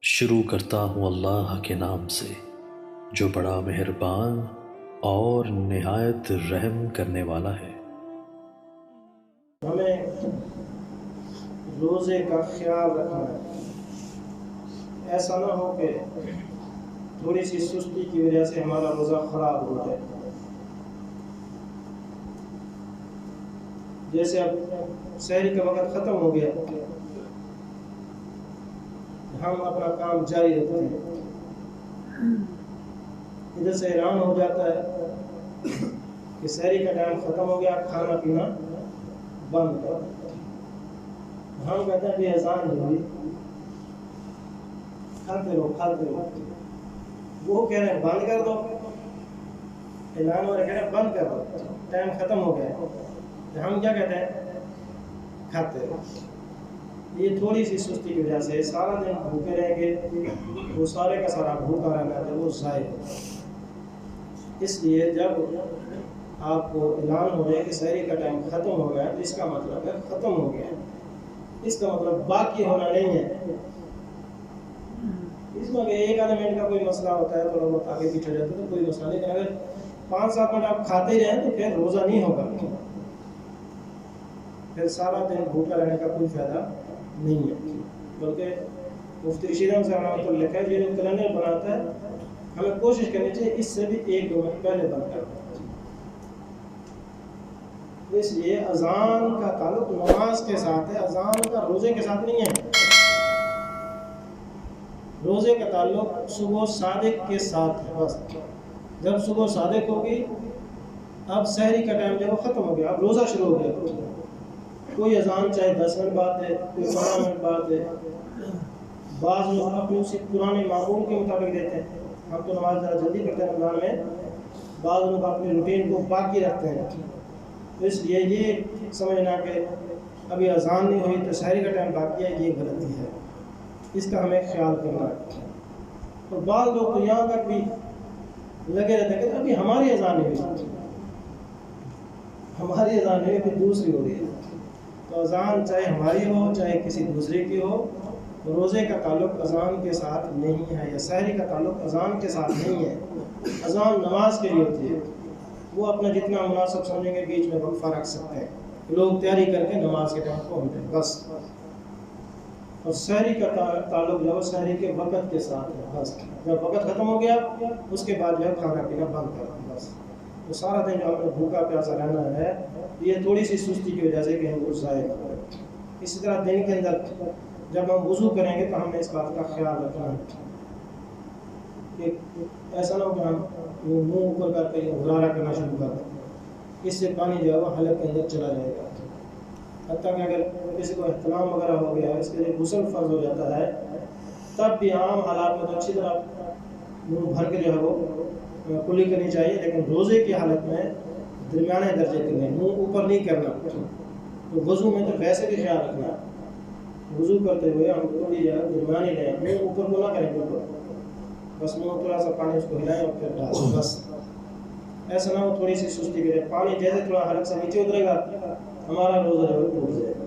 شروع کرتا ہوں اللہ کے نام سے جو بڑا مہربان اور نہایت رحم کرنے والا ہے۔ ہمیں روزے کا خیال رکھنا ہے، ایسا نہ ہو کہ تھوڑی سی سستی کی وجہ سے ہمارا روزہ خراب ہو جائے۔ جیسے اب سحری کا وقت ختم ہو گیا، ہم اپنا کام جاری رکھتے ہیں، ادھر سے اعلان ہو جاتا ہے کہ سحری کا ٹائم ختم ہو گیا، کھانا پینا بند کر۔ ہم کہتے ہیں کہ اذان ہوئی، کھاتے رہو۔ وہ کہہ رہے ہیں بند کر دو، اعلان ہو رہا ہے کہہ رہے ہیں بند کر دو، ٹائم ختم ہو گیا۔ ہم کیا کہتے ہیں؟ کھاتے رہو۔ یہ تھوڑی سی سستی کی وجہ سے سارا دن بھوکے رہیں گے، وہ سارے کا سارا بھوکا رہنا ہے، وہ ضائع ہو۔ اس لیے جب آپ کو اعلان ہو جائے کہ سحری کا ٹائم ختم ہو گیا تو اس کا مطلب ہے ختم ہو گیا، اس کا مطلب باقی ہونا نہیں ہے۔ اس میں ایک آدھے منٹ کا کوئی مسئلہ ہوتا ہے، تھوڑا بہت آگے پیچھے جاتا ہے تو کوئی مسئلہ نہیں، لیکن اگر 5-7 منٹ آپ کھاتے ہی رہیں تو پھر روزہ نہیں ہوگا، پھر سارا دن بھوکا رہنے کا کوئی فائدہ نہیں ہے۔ بلکہ مفتی رشید احمد صاحب رحمۃ اللہ علیہ جو کیلنڈر بناتا ہے، ہمیں کوشش کرنی چاہیے اس سے بھی 1-2 منٹ پہلے بند کر دیں۔ اس لیے اذان کا تعلق نماز کے ساتھ ہے، اذان کا روزے کے ساتھ نہیں ہے۔ روزے کا تعلق صبح صادق کے ساتھ ہے بس۔ جب صبح صادق ہوگی، اب سحری کا ٹائم جب ختم ہو گیا، اب روزہ شروع ہو گیا، کوئی اذان چاہے 10 منٹ بعد ہے، کوئی 15 منٹ بعد ہے، بعض لوگ اپنے اسی پرانے معمول کے مطابق دیتے ہیں۔ ہم تو نماز ذرا جلدی پڑھتے ہیں رمضان میں، بعض لوگ اپنے روٹین کو باقی رکھتے ہیں، تو اس لیے یہ سمجھنا کہ ابھی اذان نہیں ہوئی تو سحری کا ٹائم باقی ہے، یہ غلطی ہے، اس کا ہمیں خیال کرنا ہے۔ اور بعض لوگ تو یہاں تک بھی لگے رہتے ہیں کہ ابھی ہماری اذان نہیں ہوئی، ہماری اذان نہیں ہوئی، دوسری ہو رہی ہے۔ تو اذان چاہے ہماری ہو چاہے کسی دوسرے کی ہو، روزے کا تعلق اذان کے ساتھ نہیں ہے، یا سحری کا تعلق اذان کے ساتھ نہیں ہے۔ اذان نماز کے لیے ہوتی ہے، وہ اپنا جتنا مناسب سمجھیں گے بیچ میں وقفہ رکھ سکتے ہیں، لوگ تیاری کر کے نماز کے ٹائم پہنچ جائیں بس۔ اور سحری کا تعلق جو ہے سحری کے وقت کے ساتھ ہے بس۔ جب وقت ختم ہو گیا اس کے بعد جو ہے کھانا پینا بند کر دیں بس۔ تو سارا دن جو ہم نے بھوکا پیاسا رہنا ہے، یہ تھوڑی سی سستی کی وجہ سے کہ ہم کو ضائع ہو رہا ہے۔ اسی طرح دن کے اندر جب ہم وضو کریں گے تو ہمیں اس بات کا خیال رکھنا ہے کہ ایسا نہ ہو کہ ہم منہ اوپر کر کے غرارہ کرنا شروع کر دیں، اس سے پانی جو ہے وہ حلق کے اندر چلا جائے گا۔ حتیٰ کہ اگر کسی کو احتلام وغیرہ ہو گیا، اس کے لیے غسل فرض ہو جاتا ہے، تب بھی عام حالات میں تو اچھی طرح منہ بھر کے جو ہے وہ کلی کرنی چاہیے، لیکن روزے کی حالت میں درمیانے درجے کرنے، منہ اوپر نہیں کرنا۔ تو وضو میں تو ویسے بھی خیال رکھنا ہے، وضو کرتے ہوئے ہم کلی جو ہے درمیانی لیں، منہ اوپر کو نہ کریں بالکل، بس منہ تھوڑا سا پانی اس کو ہلائیں اور پھر ڈالیں بس۔ ایسا نہ ہو تھوڑی سی سستی کرے، پانی جیسے تھوڑا حلق سے نیچے اترے گا ہمارا روزہ جو ہے ٹوٹ جائے گا۔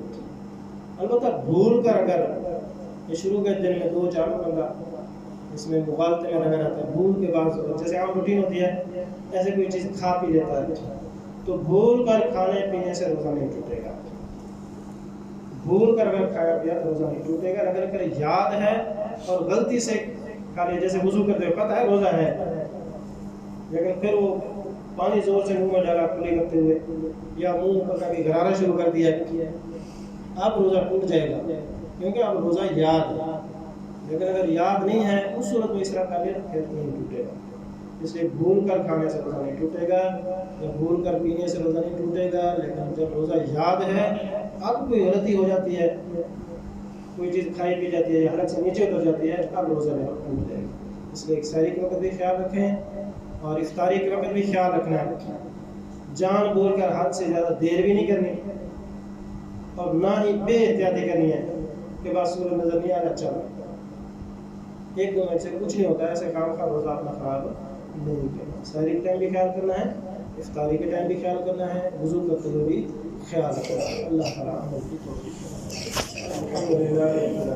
البتہ بھول کر اگر یہ شروع کے دن میں 2-4 بندہ اس میں مغالطے میں لگا رہتا ہے، بھول کے بعد جیسے عام روٹین ہوتی ہے ایسے کوئی چیز کھا پی لیتا ہے، تو بھول کر کھانے پینے سے روزہ نہیں ٹوٹے گا۔ بھول کر اگر کھایا پیا تو روزہ نہیں ٹوٹے گا، اگر یاد ہے اور غلطی سے کھا لیا، جیسے وضو کرتے ہوئے پتہ ہے روزہ ہے لیکن پھر وہ پانی زور سے منہ میں ڈالا کلی کرتے ہوئے، یا منہ اوپر کر کے غرارہ شروع کر دیا، اب روزہ ٹوٹ جائے گا، کیونکہ اب روزہ یاد ہے۔ لیکن اگر یاد نہیں ہے اس صورت میں اس طرح کر لیا پھر نہیں ٹوٹے گا۔ اس لیے بھول کر کھانے سے روزہ نہیں ٹوٹے گا، یا بھول کر پینے سے روزہ نہیں ٹوٹے گا، لیکن جب روزہ یاد ہے، اب کوئی غلطی ہو جاتی ہے، کوئی چیز کھائی پی جاتی ہے یا حلق سے نیچے اتر جاتی ہے، اب روزہ ٹوٹ جائے گا۔ اس لیے ایک سحری کے وقت بھی خیال رکھیں اور افطاری کے وقت بھی خیال رکھنا ہے۔ جان بول کر حد سے زیادہ دیر بھی نہیں کرنی، اور نہ ہی بے احتیاطی کرنی ہے کہ بس سورج نظر نہیں آ رہا چل 1-2 منٹ سے کچھ نہیں ہوتا ہے، ایسے کام کا روزہ اپنا خراب نہیں کرنا۔ سحری کے ٹائم بھی خیال کرنا ہے، افطاری کے ٹائم بھی خیال کرنا ہے، وضو کرتے ہوئے بھی خیال رکھنا ہے۔ اللہ تعالیٰ ہم کی توفیق دے۔ الحمدللہ۔